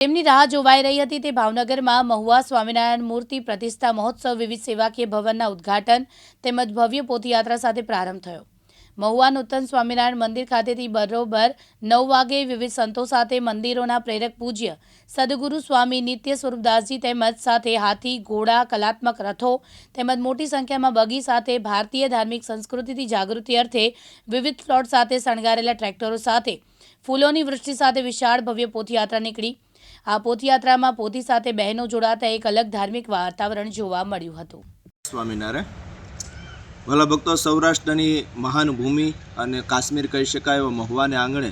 તેમની રાહ જોવાઈ રહી હતી તે ભાવનગરમાં મહુવા સ્વામિનારાયણ મૂર્તિ પ્રતિષ્ઠા મહોત્સવ વિવિધ સેવાકીય ભવનના ઉદ્ઘાટન તેમજ ભવ્ય પોથયાત્રા સાથે પ્રારંભ થયો। મહુવા નૂતન સ્વામિનારાયણ મંદિર ખાતેથી બરોબર 9 વાગે વિવિધ સંતો સાથે મંદિરોના પ્રેરક પૂજ્ય સદગુરુ સ્વામી નિત્ય સ્વરૂપદાસજી તેમજ સાથે હાથી, ઘોડા, કલાત્મક રથો તેમજ મોટી સંખ્યામાં બગી સાથે ભારતીય ધાર્મિક સંસ્કૃતિથી જાગૃતિ અર્થે વિવિધ પ્લોટ સાથે શણગારેલા ટ્રેક્ટરો સાથે ફૂલોની વૃષ્ટિ સાથે વિશાળ ભવ્ય પોથયાત્રા નીકળી। આ પોથયાત્રામાં પોથી સાથે બહેનો જોડાતા એક અલગ ધાર્મિક વાતાવરણ જોવા મળ્યું હતું। સ્વામિનારાયણ ભલા ભક્તો, સૌરાષ્ટ્રની મહાન ભૂમિ અને કાશ્મીર કહી શકાય એવા મહુવાને આંગણે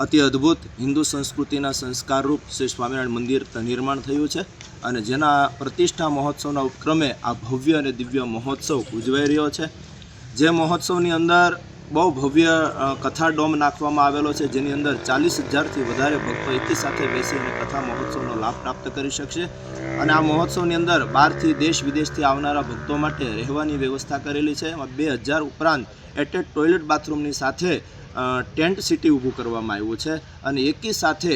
અતિ અદ્ભુત હિન્દુ સંસ્કૃતિના સંસ્કારરૂપ શ્રી સ્વામિનારાયણ મંદિર નિર્માણ થયું છે અને જેના પ્રતિષ્ઠા મહોત્સવના ઉપક્રમે આ ભવ્ય અને દિવ્ય મહોત્સવ ઉજવાઈ રહ્યો છે। જે મહોત્સવની અંદર બહુ ભવ્ય કથા ડોમ નાખવામાં આવેલો છે, જેની અંદર 40,000થી વધારે ભક્તો એકી સાથે બેસી અને કથા મહોત્સવનો લાભ પ્રાપ્ત કરી શકશે અને આ મહોત્સવની અંદર બહારથી દેશ વિદેશથી આવનારા ભક્તો માટે રહેવાની વ્યવસ્થા કરેલી છે। એમાં 2000 ઉપરાંત એટેચ ટોયલેટ બાથરૂમની સાથે ટેન્ટ સિટી ઊભું કરવામાં આવ્યું છે અને એકી સાથે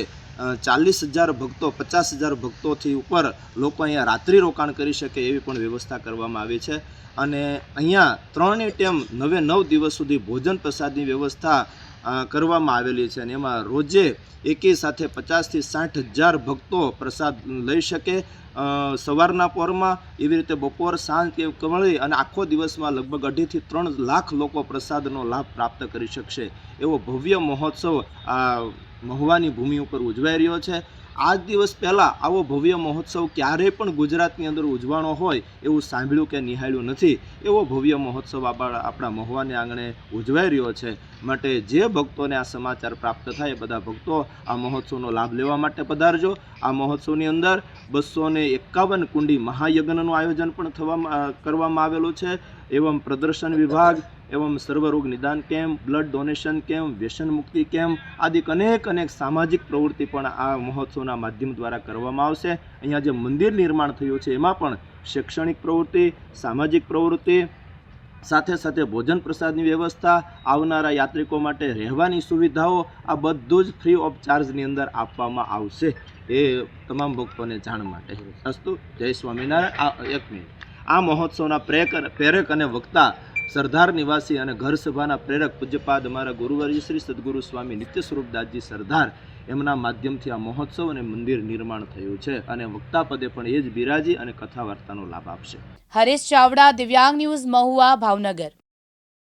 40,000 ભક્તો 50,000 ભક્તોથી ઉપર લોકો અહીંયા રાત્રિ રોકાણ કરી શકે એવી પણ વ્યવસ્થા કરવામાં આવી છે અને અહીંયા 3 ટાઈમ 9 દિવસ સુધી ભોજન પ્રસાદની વ્યવસ્થા કરવામાં આવેલી છે અને એમાં રોજે એકી સાથે 50,000થી 60,000 ભક્તો પ્રસાદ લઈ શકે। સવારના પહોરમાં એવી રીતે બપોર સાંજ કે મળી અને આખો દિવસમાં લગભગ 2.5થી 3 લાખ લોકો પ્રસાદનો લાભ પ્રાપ્ત કરી શકશે એવો ભવ્ય મહોત્સવ આ મહુવાની ભૂમિ ઉપર ઉજવાઈ રહ્યો છે। આજ દિવસ પહેલાં આવો ભવ્ય મહોત્સવ ક્યારેય પણ ગુજરાતની અંદર ઉજવાણો હોય એવું સાંભળ્યું કે નિહાળ્યું નથી। એવો ભવ્ય મહોત્સવ આપણા મહુવાને આંગણે ઉજવાઈ રહ્યો છે। માટે જે ભક્તોને આ સમાચાર પ્રાપ્ત થાય એ બધા ભક્તો આ મહોત્સવનો લાભ લેવા માટે પધારજો। આ મહોત્સવની અંદર 251 કુંડી મહાયજ્ઞનું આયોજન પણ કરવામાં આવેલું છે। એવં પ્રદર્શન વિભાગ એવં સર્વરોગ નિદાન કેમ્પ, બ્લડ ડોનેશન કેમ્પ, વ્યસન મુક્તિ કેમ્પ આદિ અનેક સામાજિક પ્રવૃત્તિ પણ આ મહોત્સવના માધ્યમ દ્વારા કરવામાં આવશે। અહીંયા જે મંદિર નિર્માણ થયું છે એમાં પણ શૈક્ષણિક પ્રવૃત્તિ, સામાજિક પ્રવૃત્તિ સાથે સાથે ભોજન પ્રસાદની વ્યવસ્થા, આવનારા યાત્રિકો માટે રહેવાની સુવિધાઓ આ બધું જ ફ્રી ઓફ ચાર્જની અંદર આપવામાં આવશે એ તમામ ભક્તોને જાણ માટે। અસ્તુ, જય સ્વામિનારાયણ। એક મિનિટ, આ મહોત્સવના પ્રેરક અને વક્તા સરદાર નિવાસી અને ઘર સભાના પ્રેરક પૂજ્યપાદ અમારા ગુરુવર્ય શ્રી સદગુરુ સ્વામી નિત્ય સ્વરૂપદાસજી સરદાર એમના માધ્યમથી આ મહોત્સવ અને મંદિર નિર્માણ થયું છે અને વક્તા પદે પણ એ જ બિરાજી અને કથા વાર્તાનો લાભ આપશે। હરેશ ચાવડા, દિવ્યાંગ ન્યૂઝ, મહુવા, ભાવનગર।